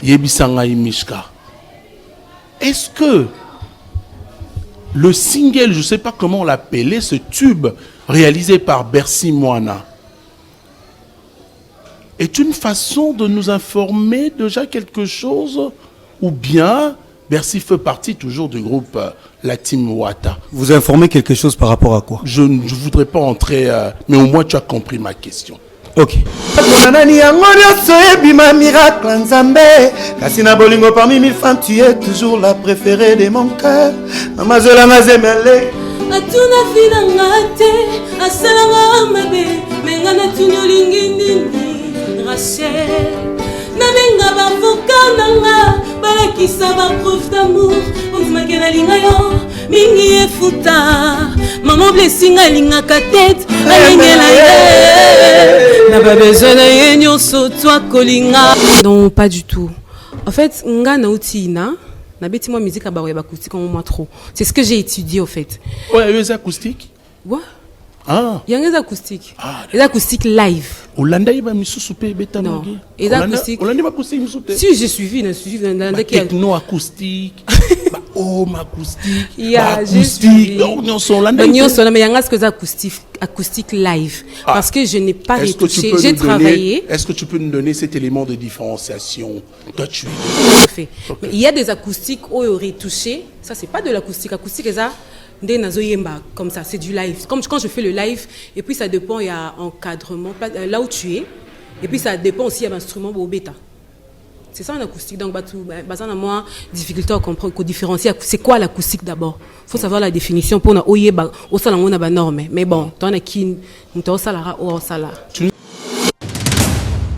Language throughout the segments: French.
Yebisanga Mishka. Est-ce que le single, je ne sais pas comment on l'appelait, ce tube réalisé par Bercy Moana, est une façon de nous informer déjà quelque chose, ou bien Bercy fait partie toujours du groupe La Team Wata? Vous informez quelque chose par rapport à quoi? Je ne voudrais pas entrer, mais au moins tu as compris ma question. Ok. Kasina Bolingo, parmi 1000 femmes, tu es toujours la préférée de mon cœur. Maman Zola Zemele. Atuna filangate, asalanga mabe, mengana tunyolingi Rachel. Nanenga ba vokananga, balakisa ba preuve d'amour. On makena linga yo, mingi efuta. Maman blessinga linga ka tête, alingela ye. Na ba besoin na yenyo so toi kolinga. Non, pas du tout. En fait, nga na utina. Na beti moi musique abaroya acoustique en moi trop. C'est ce que j'ai étudié au fait. Ouais, les acoustiques. Ouais. Ah. Il y a des acoustiques. Ah, les acoustiques live. Hollanda il va me souper bêta. Non. Les acoustiques. Hollanda va acoustique me souper. Si j'ai suivi, techno acoustique. Home acoustique. Il acoustique. Non, sont Hollanda. Non, sont mais il y a que acoustique live. Parce que je n'ai pas retouché. J'ai travaillé. Est-ce que tu peux nous donner cet élément de différenciation? Toi, tu fait. Mais il y a des acoustiques où il aurait touché. Ça, c'est pas de l'acoustique. Acoustique, ça. Comme ça, c'est du live. Comme quand je fais le live, et puis ça dépend, il y a encadrement, là où tu es, et puis ça dépend aussi, il y a l'instrument au bêta. C'est ça en acoustique. Donc, basant à moi, difficulté à comprendre, à différencier. C'est quoi l'acoustique d'abord? Il faut savoir la définition pour nous, au salon, on a des normes. Mais bon, tu as qui, au salara ou au salar.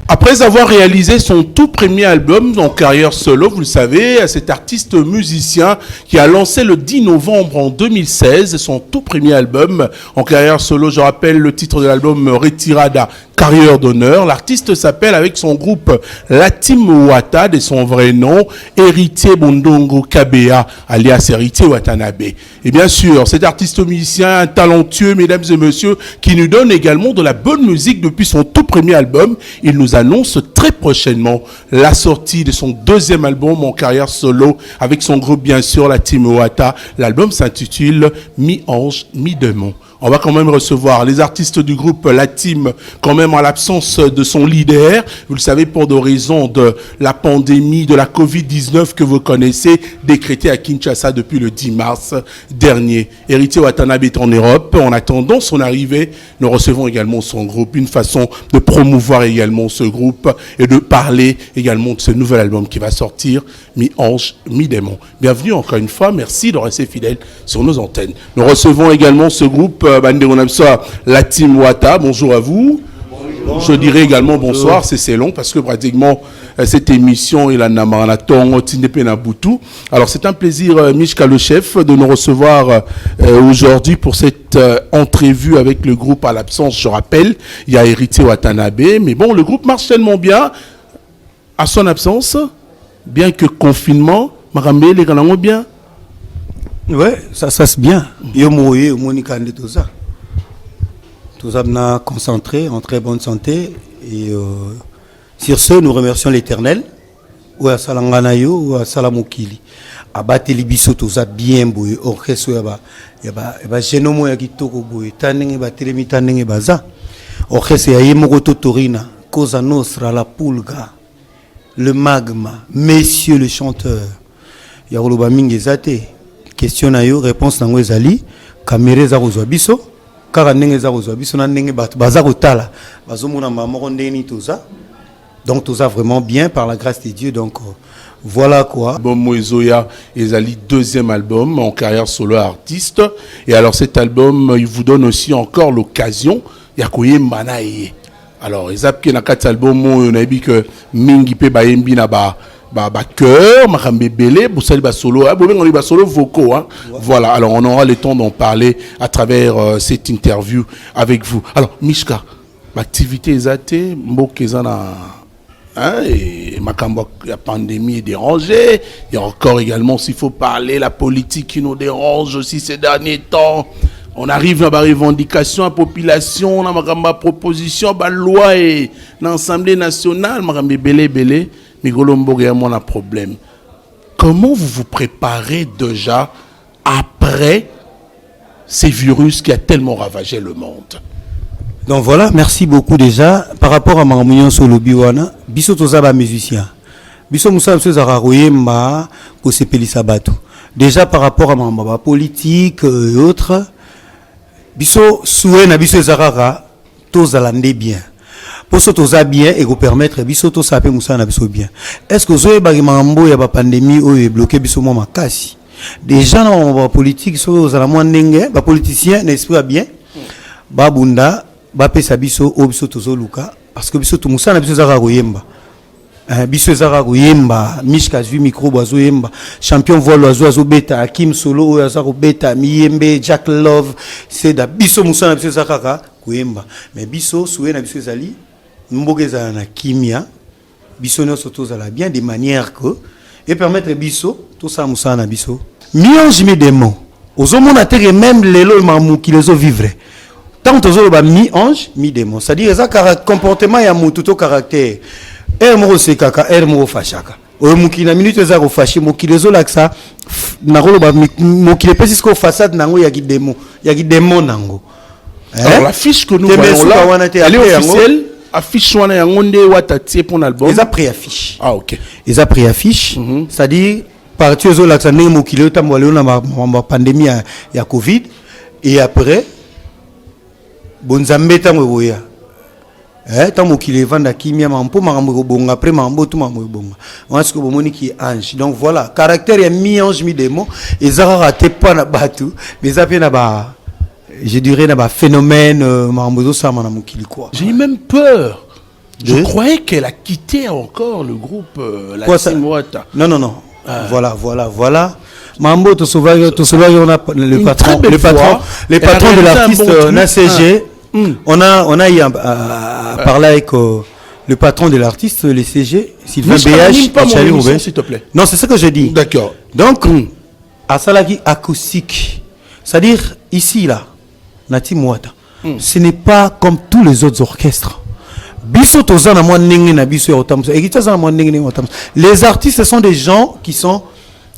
Après avoir réalisé son tout premier album en carrière solo, vous le savez, cet artiste musicien qui a lancé le 10 novembre en 2016 son tout premier album en carrière solo, je rappelle le titre de l'album Retirada, carrière d'honneur. L'artiste s'appelle avec son groupe La Team Wata, de son vrai nom, Héritier Bondongo Kabea, alias Héritier Watanabe. Et bien sûr, cet artiste musicien talentueux, mesdames et messieurs, qui nous donne également de la bonne musique depuis son tout premier album, il nous annonce très prochainement la sortie de son deuxième album en carrière solo avec son groupe bien sûr La Team Wata. L'album s'intitule Mi-Ange, Mi-Démon. On va quand même recevoir les artistes du groupe La Team, quand même en l'absence de son leader. Vous le savez, pour des raisons de la pandémie, de la Covid-19 que vous connaissez, décrétée à Kinshasa depuis le 10 mars dernier. Héritier Watanabe est en Europe. En attendant son arrivée, nous recevons également son groupe. Une façon de promouvoir également ce groupe et de parler également de ce nouvel album qui va sortir, Mi-Ange, Mi-Démon. Bienvenue encore une fois. Merci de rester fidèle sur nos antennes. Nous recevons également ce groupe La Team Wata, bonjour à vous. Bonjour. Je dirais également bonsoir, c'est long parce que pratiquement cette émission est la Namaraton Tindepenabutu. Alors c'est un plaisir, Mishka le chef, de nous recevoir aujourd'hui pour cette entrevue avec le groupe à l'absence. Je rappelle, il y a Héritier Watanabe, mais bon, le groupe marche tellement bien à son absence, bien que confinement, Marambe, les gagnants bien. Ouais, ça se passe bien. Yo moye, Monica de tout ça. Tout ça bien concentré, en très bonne santé. Et sur ce, nous remercions l'Éternel. Ou à Salanganayo, ou à Salamokili. Abateli libiso tout ça bien boye. Orchestre yaba genomo ya kitoko boye. Tanenge ba telemi tanenge baza. Orchestre ya yemoko totorina. Cosa Nostra, la Pulga, le Magma, Messieurs le chanteur. Yaroloba mingezate. Question na yo, réponse nango ezali caméra za kozwa biso kaka ndenge za kozwa biso na ndenge baza kotala bazomona mama ndeni toza donc toza vraiment bien par la grâce de Dieu. Donc voilà quoi. Bon Moïzoya ezali deuxième album en carrière solo artiste et alors cet album il vous donne aussi encore l'occasion ya koyemba na ye. Alors ezapke na kati album on a dit que mingi pe bayembi na ba cœur, Marambe Belé, Boussali Basolo, Basolo vocaux. Hein. Voilà, alors on aura le temps d'en parler à travers cette interview avec vous. Alors, Mishka, l'activité est atteinte, et la pandémie est dérangée. Il y a encore également, s'il faut parler, la politique qui nous dérange aussi ces derniers temps. On arrive à la revendication à la population, on a ma proposition, la loi et l'Assemblée nationale, Marambe Belé. Migolombo a un problème. Comment vous vous préparez déjà après ces virus qui a tellement ravagé le monde? Donc voilà, merci beaucoup déjà. Par rapport à Maramouillon sur le Biwana, Bisso Tozaba musicien. Bisso Moussa Moussa Zararoyemba, Kosepeli Sabato. Déjà par rapport à ma politique et autres, Bisso Souena Bisso Zarara, Tozalande bien. Pour ce toza bien et vous permettre Bisso Tosape Moussa Nabiso bien. Est-ce que vous avez Bagamambo, il y a pas pandémie ou est bloqué Bisso Mama Kassi? Déjà dans la politique, sur les alamouans n'engue, les politiciens n'espèrent bien. Babunda, Bapesa Bisso, Obiso Tozo Luka, parce que Bisso Moussa Nabiso Zararoyemba. Biso Zararoyemba, Mishka Zui Micro Boazoyemba, champion vol Oazo Beta, Hakim Solo, Oazaro Beta, Miyembe, Jack Love, c'est da Biso Moussa Nabiso Zararoyemba. Mais Biso, Soué Nabiso Zali, Mbogeza na Kimia, Biso ne s'autozala bien de manière que, et permettre Biso, tout ça Moussa Nabiso. Mi-ange mi-démon, aux hommes on a terre même les lois mamou qui les ont vivre. Tant aux hommes mi-ange mi-démon, c'est-à-dire ça comportement y a mon tout au caractère. Mo sekaka mo fashaka o mukina minute za ko fashi mokilezo laksa na rolo ba mokile pesi ko façade nango ya gidemo nango. Alors l'affiche que nous voyons là, elle est officielle. Affiche wana yango nde watatie pour l'album. Ils a préaffiche. Ah OK. Ils a préaffiche, c'est-à-dire partir zo laksa ne mokile tamwale na ma pandémie ya Covid et après bonzambe tamwe boya. Tant qu'il est vendu à Kimia, mambo bon après mambo tout mambo bon. On ce que vous moni qui est ange. Donc voilà, caractère est mi-ange mi-démon. Et ça raté pas na batu, mais ça vient na je dirais na phénomène mambo ça manam qui quoi. J'ai même peur. Je croyais qu'elle a quitté encore le groupe la Team Wata. Non. Voilà. Mambo to sauvage on a le patron de l'artiste NACG. On a eu parlé avec le patron de l'artiste, le CG, Sylvain BH, s'il te plaît. Non, c'est ce que je dis. D'accord. Donc, à Salagi acoustique, c'est-à-dire ici, là, Nati Mouata, ce n'est pas comme tous les autres orchestres. Les artistes, ce sont des gens qui sont...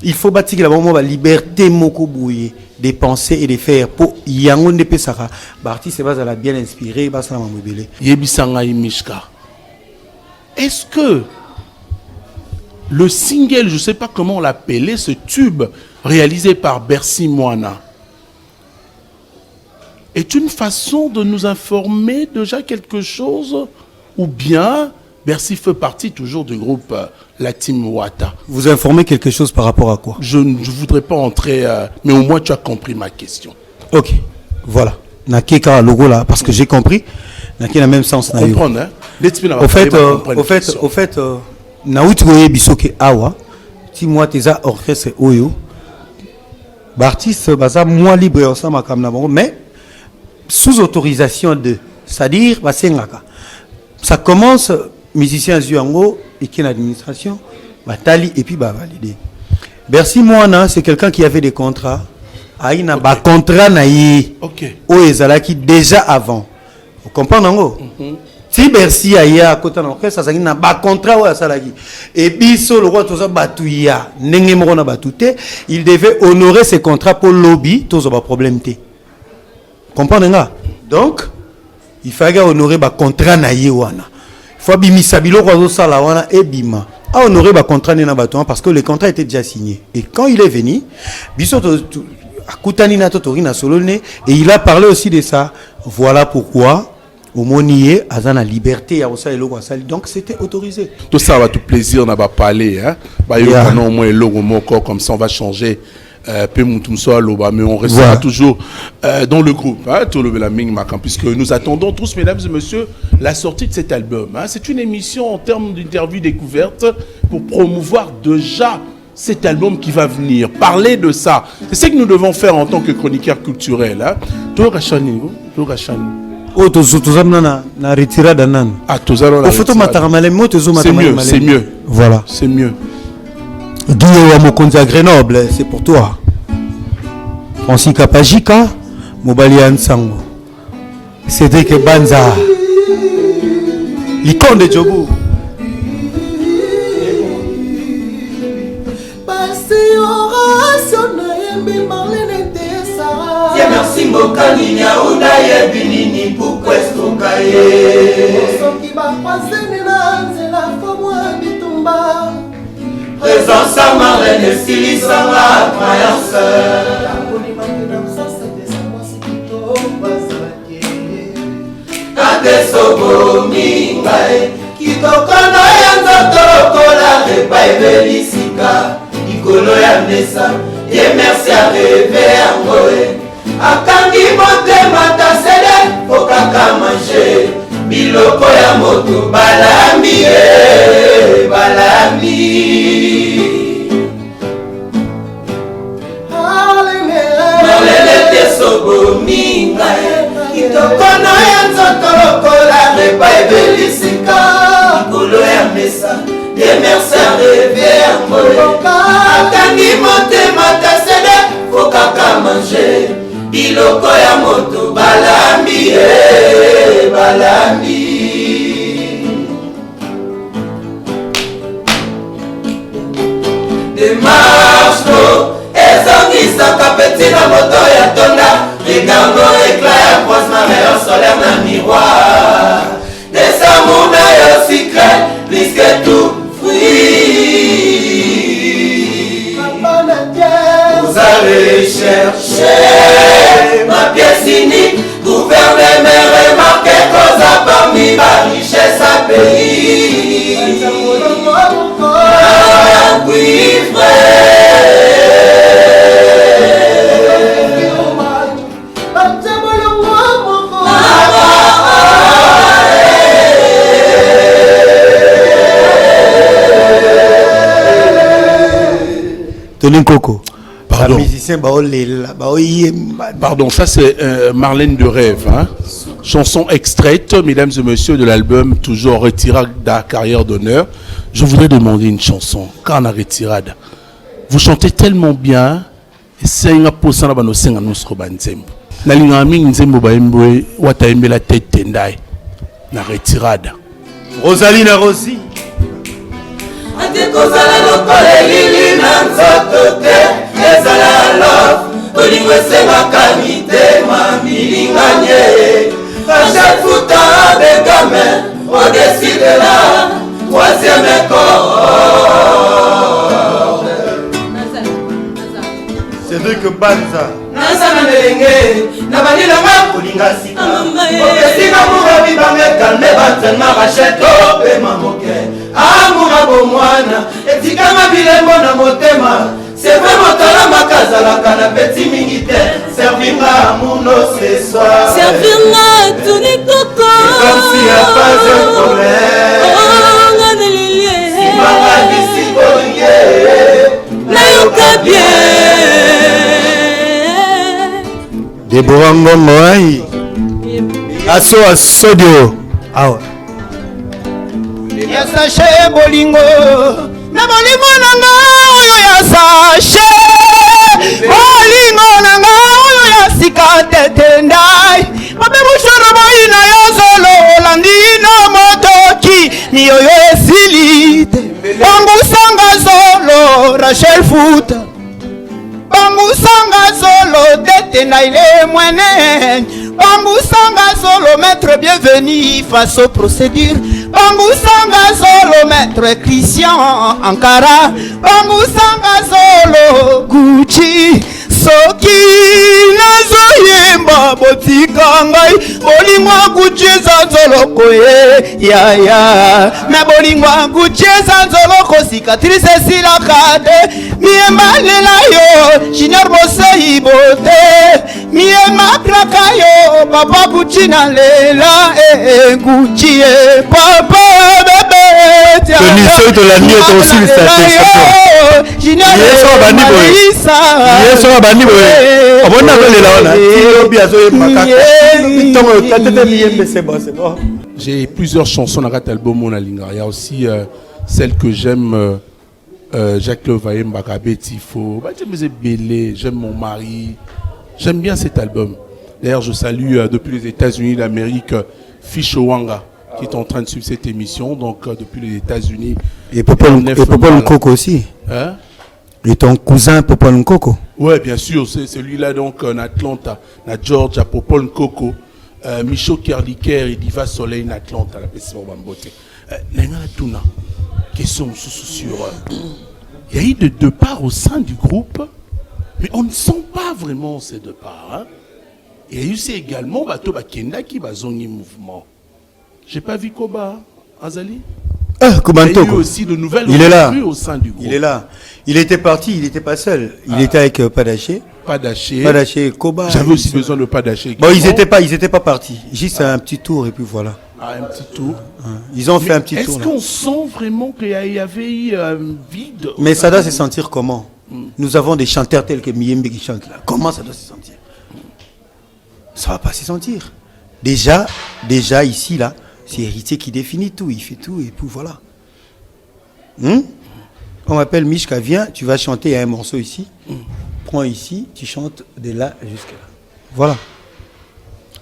Il faut bâtir la liberté mokobouye de penser et de faire pour yangon de pesara. Barti c'est pas bien inspiré, bas ça m'a mobilé. Yebisanga Mishka. Est-ce que le single, je sais pas comment on l'appelait, ce tube réalisé par Bercy Moana, est une façon de nous informer déjà quelque chose, ou bien Bercy fait partie toujours du groupe la Team Wata? Vous informez quelque chose par rapport à quoi? Je ne voudrais pas entrer, mais au moins tu as compris ma question. Ok, voilà. Nakeka logo là, parce que j'ai compris. Nakeka le même sens. Comprendre, hein? Au fait, Naouti Bisoke Awa, Team Wata orchestre Oyo, l'artiste baza moins libre ensemble mais sous autorisation de, c'est-à-dire ça commence. Musicien Zuango et qui est l'administration, Batali et puis validé. Bercy Moana, c'est quelqu'un qui avait des contrats. Aïna ba contrat naïe. OK. O ezalaki déjà avant. Vous comprenez ngo? Si Bercy aya côté l'orchestre, ça na ba contrat wa salaki. Et biso le roi toza batuya, ndenge moko na batute, il devait honorer ses contrats pour lobby, toza ba problème té. Comprenez nga? Donc, il fallait honorer ba contrat naïe wana. Faut bimisa biloko zo sala wana e bima a honoré ba contrat na bato parce que le contrat était déjà signé. Et quand il est venu biso akutani na totori na solone et il a parlé aussi de ça. Voilà pourquoi au monier azana liberté ya osa eloko asali, donc c'était autorisé. Tout ça va tout plaisir na ba parler hein. Ba yo kana au moins eloko moko comme ça on va changer. Mais on restera toujours dans le groupe, hein, puisque nous attendons tous, mesdames et messieurs, la sortie de cet album. Hein. C'est une émission en termes d'interview découverte pour promouvoir déjà cet album qui va venir. Parler de ça. C'est ce que nous devons faire en tant que chroniqueurs culturels. Hein. C'est mieux. Voilà. C'est mieux. Guillaume Mokonzi à Grenoble, c'est pour toi. Francis Kapajika, Mobalian Sango. Cédric Banza. L'icône de Djogo. Masembi Marlene Tessa. Tiens merci Mbokani Nyaounda Yebinini pour Kwestokaye. Soki bakwasene na nzela fomwa bitumba. Présence à Marlène Silisanga, ma sœur. Ate sobo mingae, kitokana ya nzoto lokola repa ebelisika, ikolo ya mesa, ye merci à rêve yangoe. Akangi motema tasede, okaka manger, biloko ya moto balami balami. Marlene Tesobo mingae, kitokana ya nzoto lokola repa ebelisika, ikolo ya mesa, ye merci à rêve yangoe. Akangi motema tasede, okaka manger, biloko ya moto balami balami. Demarche ezongisaka peti na moto ya tonda, regardo éclat ya croisement rayon solaire na miroir. Des amours na yo secret, plus que tout fruit. Vous allez chercher ma pièce unique, gouverner mes remarques, cause à parmi ma richesse à pays. Un cuivre. Tony Coco. Pardon. Pardon, ça c'est Marlène de Rêve. Hein? Chanson extraite, mesdames et messieurs, de l'album Toujours Retirade de Carrière d'Honneur. Je voudrais demander une chanson. Quand on a Retirade, vous chantez tellement bien. C'est un peu ça, nous sommes en Nusrobanzem. Nalingami Nzembo Baemboe, Wataembe la tête tendai. Na Retirade. Rosaline Rossi. Ate kozala lokole lili na nzoto te, ezala love, olingo esengaka mitema milinganye. À chaque fois des gamins, on décide la troisième corde. Cédric Banza. Naza na melenge, na balilanga kolinga sika. Okesika murabi bange kalme banzema racheto pe mamoke. Amura bomwana, etikanga bilembo na motema. C'est vrai motala makazalaka na petit mingite. Servinga muno ce soir. Servinga Tony Coco. Comme s'il n'y a pas de problème. Oh, Ngadelie. Si mama d'ici bolingue. Nayoka bien. Deborah Ngomoi. Asso Sodio. Awa. Ya sashe bolingo na bolingo nanga oyo ya sashe bolingo nanga oyo ya sika tetendai mabe bushoro boina ya zolo landino motoki ni oyo esilite bangusanga zolo Rachel Futa bangusanga zolo tetendai le mwene bangusanga zolo maître bienvenu face aux procédures bangusanga zolo maître Christian Ankara bangusanga zolo Gucci soki nazoyemba botika ngai bolingwa Gucci eza nzoloko ye yaya me bolingwa Gucci eza nzoloko cicatrice esilaka te miyembalela yo Junior Bosei bote miyemakraka yo papa Gucci na lela Gucci e papa bebe Tony de la nuit est aussi le statut. Junior J'ai plusieurs chansons dans cet album Mona Linga. Il y a aussi celle que j'aime, Jacques Levaille, Mbakabe Tifo. J'aime mon mari. J'aime bien cet album. D'ailleurs, je salue depuis les États-Unis d'Amérique Fisho Wanga, qui est en train de suivre cette émission. Donc, depuis les États-Unis. Et Popol Nkoko aussi. Hein? Et ton cousin Popol Nkoko. Ouais, bien sûr, c'est celui-là donc en Atlanta, na Georgia, Popol Coco, Micho Kerliker et Diva Soleil en Atlanta, la Pessimo Bambote. L'engana Tuna, question sur. Il y a eu de deux parts au sein du groupe, mais on ne sent pas vraiment ces deux parts. Hein? Il y a eu aussi également Bato Bakenda qui va zongi mouvement. J'ai pas vu Koba, Azali. Il y a eu aussi de nouvelles recrues au sein du groupe. Il est là. Il était parti, il n'était pas seul. Il était avec Padaché. Padaché, Koba. J'avais aussi besoin de Padaché. Bon, ils n'étaient pas partis. Juste un petit tour et puis voilà. Ah, un petit tour. Ils ont fait un petit tour. Est-ce qu'on sent vraiment qu'il y avait eu un vide? Mais ça doit se sentir comment? Nous avons des chanteurs tels que Miyembe qui chantent là. Comment ça doit se sentir? Ça va pas se sentir. Déjà ici là, c'est Héritier qui définit tout, il fait tout et puis voilà. On m'appelle Mishka, viens, tu vas chanter un morceau ici. Prends ici, tu chantes de là jusqu'à là. Voilà.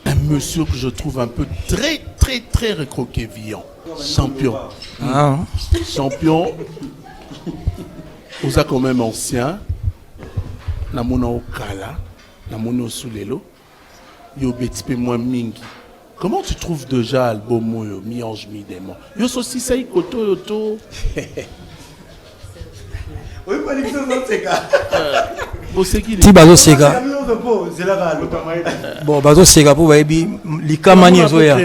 Un monsieur que je trouve un peu très recroquevillon. Champion. Champion. Vous êtes quand même ancien. Na mona okala, na mona osulelo. Yo betipe moins mingi. Comment tu trouves déjà l'album Mi-Ange Mi-Démon? Yo aussi ça y koto yoto. Oui, pas les choses c'est gars. Ti bazo sega. Bon, bazo sega pour baby likamani zoya.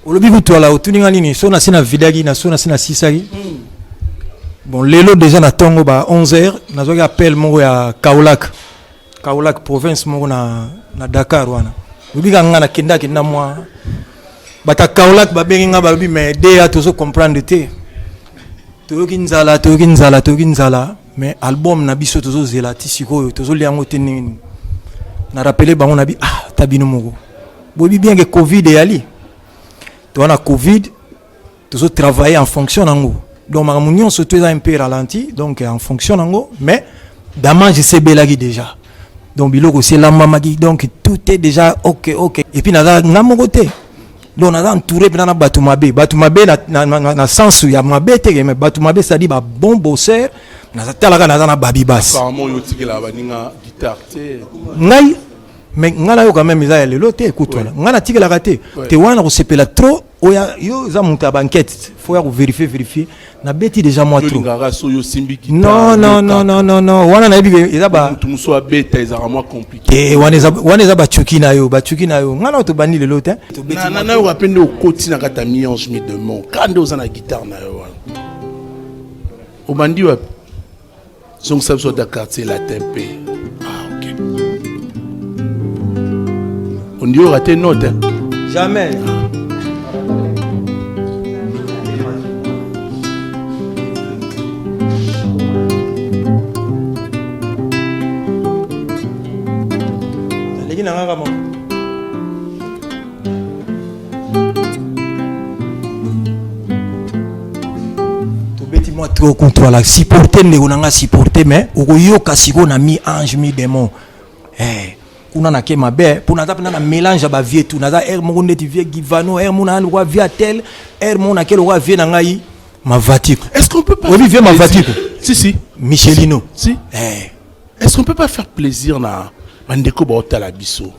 Olobi kutola otuninga nini so na sina vidagi na so na sina sisagi. Bon, lelo déjà na tongo ba 11h, nazoki appel moko ya Kaolack province moko na Dakar wana. Olobi kanga na kenda mwa. Bata Kaolack ba benga ba bi mais déjà tozo comprendre te. Toyoki nzala mais album na biso tozo zela tisiko tozo liango te nini. Na rappeler bango na bi tabino moko. Bobi bien que Covid yali. To na Covid tozo travailler en fonction nango. Donc ma réunion surtout est un peu ralenti donc en fonction nango mais dama je sais belagi déjà. Donc biloko c'est la mamaki donc tout est déjà OK et puis na ngamo côté. Donc on a entouré na Batumabe na sens ya mabe te mais Batumabe ça dit ba bon bosseur na talaka na babibas. Apparemment yo tikela baninga guitare te. Ngai mais ngana yo quand même ils a lelo te écoute là. Ngana tikela raté. Te wana ko sepela trop oya yo za monta banquette faut ya vérifier na beti déjà moi trop. Non wana na bi eza ba tout so abeta eza vraiment compliqué. Wana eza ba chuki na yo ngana to bani lelo te. Na yo rapende okoti na kata Mi-Ange Mi-Démon kande oza na guitare na yo wana. Obandi wa son ça soit Dakar c'est la tempé. OK. On dit raté note hein? Jamais. Moi trop contre la supporter ne onanga supporter mais okoyoka siko na Mi-Ange Mi-Démon kuna na ke mabe pour na na mélange ba vie tout na za moko ndeti vie Givano mona na vie tel mona ke lo vie na ngai Mavatiko. Est-ce qu'on peut pas Olivier Mavatiko. Si Michelino. Si. Est-ce qu'on peut pas faire plaisir na bandeko ba otala biso?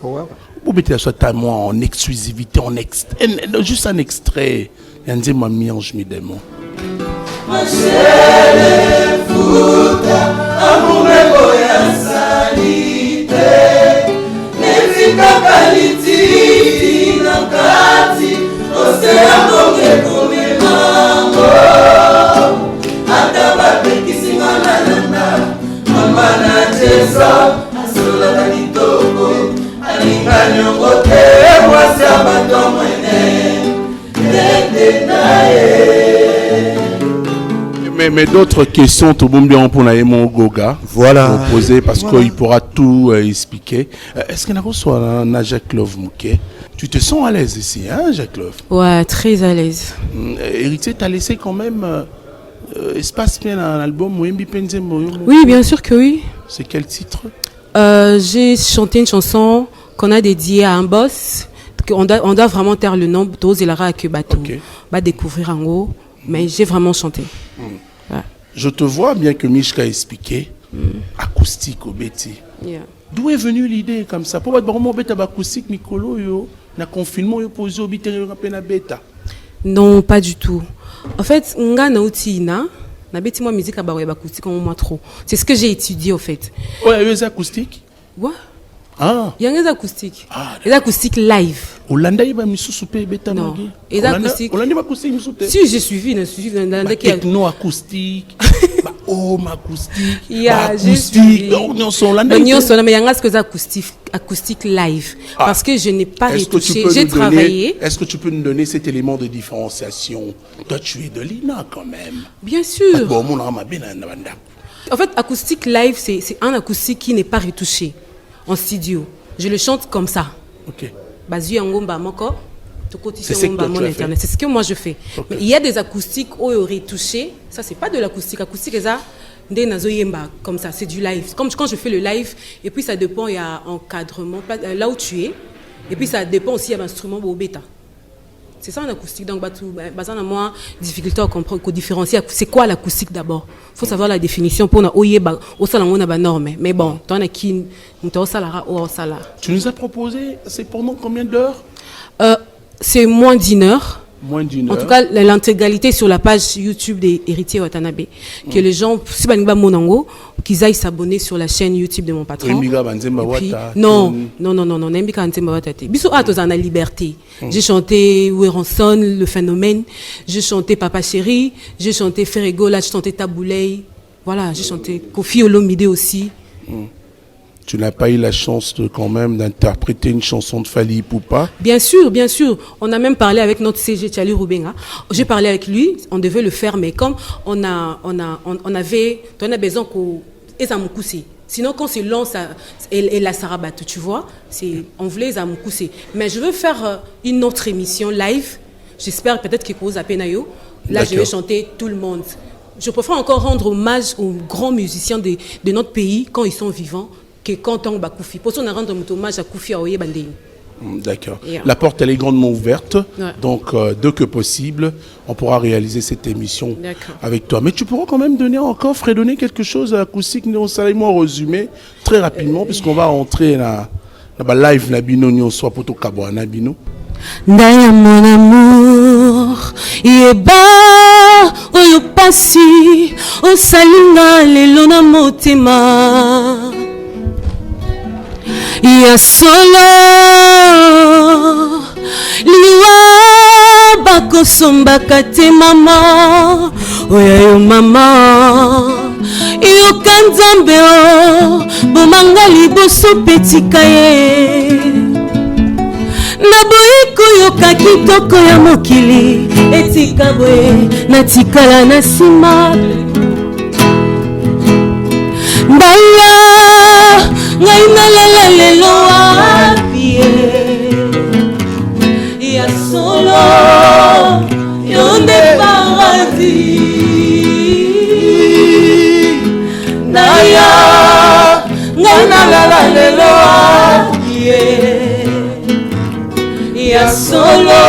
Pour mettre soit à moi en exclusivité juste un extrait yanze ma Mi-Ange Mi-Démon. Ma chère futa amumeko ya salite nefika kaliti na kati osea konge komemango ata bapekisinga na nanda mama na jesa asola na litoko alinga nyongo te mwasi ya bato mwene tete nae. Mais d'autres questions, tout le monde bien pour mon Goga. Voilà. Poser parce qu'il pourra tout expliquer. Est-ce qu'il y a reçu un Jacques Love Mouquet? Tu te sens à l'aise ici, hein, Jacques Love? Ouais, très à l'aise. Héritier, t'as laissé quand même espace bien dans l'album Wembi Penzembo? Oui, bien sûr que oui. C'est quel titre? J'ai chanté une chanson qu'on a dédiée à un boss. On doit vraiment taire le nom d'Ose et Lara Akubato. Va découvrir en gros. Mais j'ai vraiment chanté. Ouais. Je te vois, bien que Mishka a expliqué, acoustique au Betty. Yeah. D'où est venue l'idée comme ça? Pour être vraiment bêta acoustique, Mikolo, yo, na confinement, yo posé au bitéré, na bêta. Non, pas du tout. En fait, nga na utina, na beti moi musique abaroye acoustique en moi trop. C'est ce que j'ai étudié en fait. Ouais, les acoustiques. Ouais. Ah. Il y a des acoustiques. Ah, les acoustiques live. Hollanda il va me souper bêta non. Magi. Les acoustiques. Hollanda va acoustique me souper. Si j'ai suivi dans techno acoustique. Home acoustique. Yeah, acoustique. On sont là. Mais il y a ce que acoustique live parce que je n'ai pas retouché. J'ai travaillé. Est-ce que tu peux nous donner cet élément de différenciation? Toi tu es de l'INA quand même. Bien sûr. Bon, mon en fait, acoustique live, c'est un acoustique qui n'est pas retouché en studio. Je le chante comme ça. Ok. Basé en Gomba Moko, c'est ce que toi tu as fait. C'est ce que moi je fais. Okay. Mais il y a des acoustiques où retouché. Ça, c'est pas de l'acoustique. Acoustique, c'est ça. Comme ça, c'est du live. Comme quand je fais le live, et puis ça dépend, il y a encadrement, là où tu es. Et puis ça dépend aussi, il y a l'instrument au bêta. C'est ça en acoustique. Donc, basant à moi, difficulté à comprendre, à différencier. C'est quoi l'acoustique d'abord? Il faut savoir la définition pour au salon on a norme. Mais bon, tu as qui au salara ou au salar. Tu nous as proposé, c'est pendant combien d'heures? C'est moins d'une heure. Moins d'une heure. En tout cas, l'intégralité sur la page YouTube des Héritiers Watanabe. Que les gens, si Banigba Monango, qu'ils aillent s'abonner sur la chaîne YouTube de mon patron. Puis, non. Nembika Nzemba Watate. Biso Atos en a liberté. J'ai chanté Weranson, Le Phénomène. J'ai chanté Papa Chéri. J'ai chanté Ferrego, là, j'ai chanté Taboulay. Voilà, j'ai chanté Kofi Olomide aussi. Tu n'as pas eu la chance quand même d'interpréter une chanson de Fally Ipupa? Bien sûr, bien sûr. On a même parlé avec notre CG Tchali Roubenga. J'ai parlé avec lui, on devait le faire, mais comme on avait besoin qu'on ait. Sinon, quand c'est long, et la Sarabat, tu vois, on voulait les amoukousser. Mais je veux faire une autre émission live. J'espère peut-être qu'il pose à Penayo. Là, je vais chanter tout le monde. Je préfère encore rendre hommage aux grands musiciens de notre pays quand ils sont vivants. Que quand on va Koufi. Pour ça, on a rendu hommage à Koufi Aoye Bandé. D'accord. Yeah. La porte, elle est grandement ouverte. Ouais. Donc, dès que possible, on pourra réaliser cette émission avec toi. Mais tu pourras quand même fredonner quelque chose à acoustique, nous, salement résumé, très rapidement, puisqu'on va entrer dans la live, Nabino, soit pour tout Kabo, Nabino. Ndaya mon amour, yeba oyo pasi, o salinga lelo na motema. Ya solo liwa bakosomba kate mama oya yo mama yo kanzambe o bomanga liboso petika ye naboyiko yoka kitoko ya mokili etika boye natikala na sima ndaya ngai nalela lelo apie ya solo yonde paradis ndaya ngai nalela lelo apie ya solo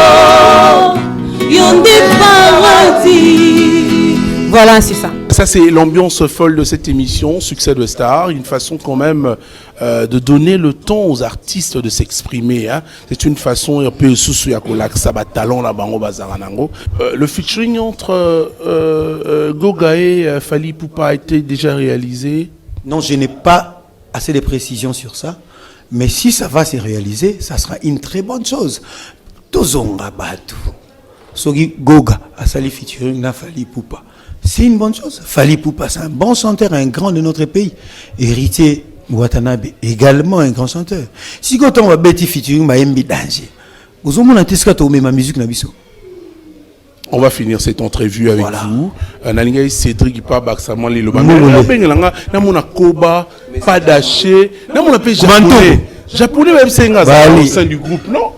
yonde paradis. Voilà, c'est ça. Ça, c'est l'ambiance folle de cette émission, Succès de Star, une façon quand même de donner le temps aux artistes de s'exprimer. Hein. C'est une façon un peu le featuring entre Goga et Fally Ipupa a été déjà réalisé? Non, je n'ai pas assez de précisions sur ça, mais si ça va se réaliser, ça sera une très bonne chose. Tozonga Batu, Sogi Goga a sali featuring na Fally Ipupa. C'est une bonne chose. Fally Ipupa, c'est un bon chanteur, un grand de notre pays. Héritier Watanabe, également un grand chanteur. Si quand on va bêter featuring Maembi Danger, vous avez mon tesca to ma musique na biso. On va finir cette entrevue avec vous. Nalinga Cédric pa baksaman lelo ba. Na mona koba, pas daché, na mona pe japonais. Japonais même c'est au sein du groupe, non?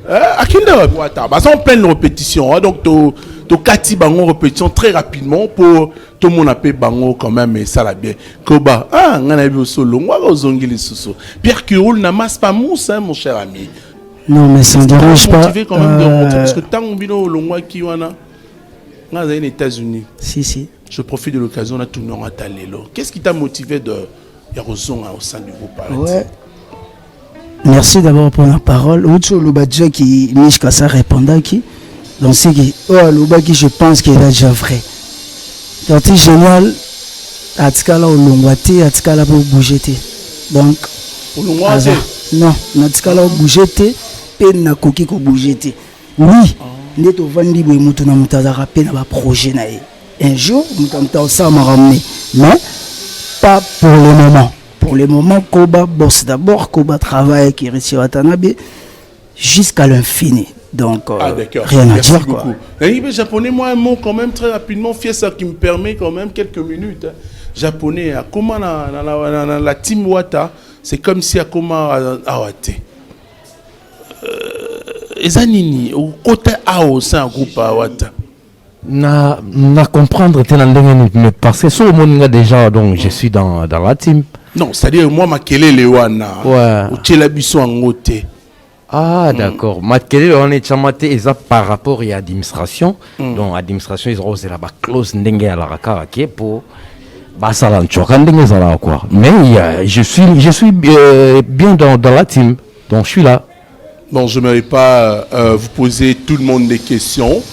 Akinda Wata, bah c'est en pleine répétition, hein, donc to kati bango répétition très rapidement pour tout le monde appelle bango quand même et ça la bien. Koba, ngana bi solo, ngwa ozongi les soso. Pierre Curul n'a masse pas mousse, hein, mon cher ami. Non mais ça ne dérange pas. Quand même de rentrer parce que tant bino longwa ki wana. Nga za aux États-Unis. Si. Je profite de l'occasion de tout le monde à Talélo. Qu'est-ce qui t'a motivé de Yarozon au sein du groupe Arati? Ouais. Merci d'abord pour la parole. Oucho Lubadja qui Mishka ça répondait qui. Donc c'est qui Luba qui je pense qu'il est déjà vrai. Donc c'est génial. Atikala au Longwati, Atikala pour bouger. Donc au Longwati. Non, Atikala au bouger. Peine na koki ko bouger. Oui. Neto vandi boy mutu na mutazara peine na projet na ye. Un jour, mutamta ça m'a ramené. Mais pas pour le moment. Pour le moment, Koba bosse d'abord, Koba travaille qui réussit Watanabe jusqu'à l'infini. Donc, rien merci à dire. Beaucoup. Quoi. Japonais, moi, un mot quand même très rapidement, ça qui me permet quand même quelques minutes. Hein. Japonais, comment la team Wata, c'est comme si à comment Awate. Ezanini, au côté Ao, c'est un groupe Awata. Na comprendre parce que sur le monde déjà donc je suis dans la team. Non, c'est-à-dire moi Makele Lewana. Ouais. Ou Tchelabiso en Ote. Ah d'accord. Makele on est chamaté ça par rapport à l'administration. Donc l'administration ils ont la clause ndenge à la raka pour basalan chokandenge ça quoi. Mais je suis bien dans la team. Donc je suis là. Bon, je n'aimerais pas vous poser tout le monde des questions.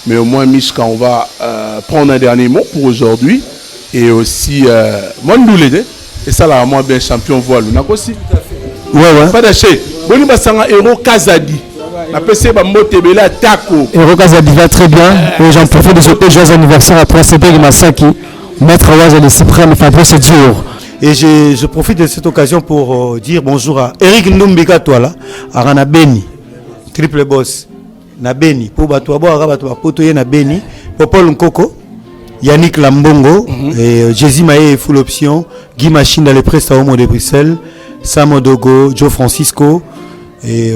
Mais au moins, Mishka, on va prendre un dernier mot pour aujourd'hui. Et aussi, Mondoulé, et ça là, moi, bien champion voile. On a aussi. Ouais. Pas d'acheter. Boni Basanga, Héros Kazadi. La PC Bambote Bela Tako. Héros Kazadi va très bien. Et j'en profite de souhaiter joyeux anniversaire à Prince Masaki, Maître Awaz et Cyprien Fabrice Dior. Et je profite de cette occasion pour dire bonjour à Eric Ndumbika Toala, à Rana Beni, triple boss. Na Beni pour bato poto ye na Beni Popol Nkoko Yannick Lambongo et Jésus Maé full option Guy Machine dans les prestations de Bruxelles Sam Dogo Joe Francisco et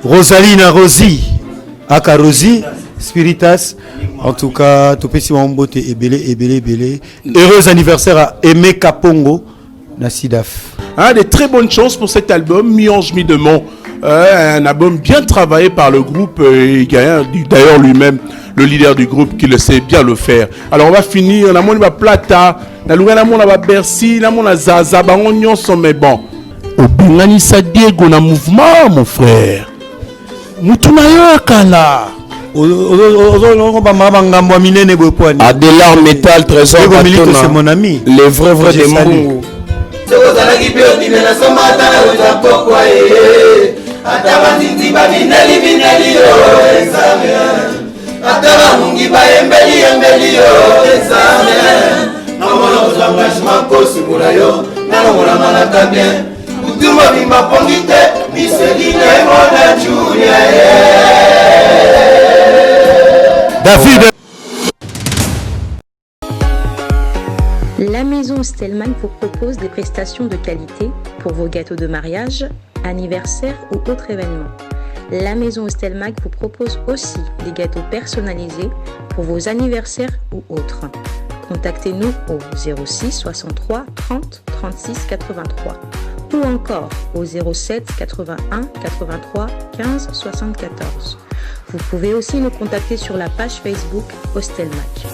Rosalina Rosi Aka Rosi Spiritas en tout cas tout petit mambote et belé heureux anniversaire à Aimé Kapongo na Sidaf. Des très bonnes chances pour cet album Mi-Ange Mi-Démon. Un album bien travaillé par le groupe et d'ailleurs lui-même le leader du groupe qui le sait bien le faire. Alors on va finir, on a mon Plata, on a Bercy, on a Zaza, on nyonso mais bon. Obinganisa Diego na mouvement mon frère. Mutuna yo kala. Adélar Metal Trésor c'est mon ami. Les vrais des Mungu. Sokozalaki pe odimela soma ata na weza pokwa ata banzinzi babineli yo ezame ata bamungi bayembeli yo ezame namona kozwa engagement kosimula yo nalongola malaka bien kutuma bimba pongi te miseline mona junia David. La maison Stelmach vous propose des prestations de qualité pour vos gâteaux de mariage, anniversaire ou autres événements. La maison Stelmach vous propose aussi des gâteaux personnalisés pour vos anniversaires ou autres. Contactez-nous au 06 63 30 36 83 ou encore au 07 81 83 15 74. Vous pouvez aussi nous contacter sur la page Facebook Stelmach.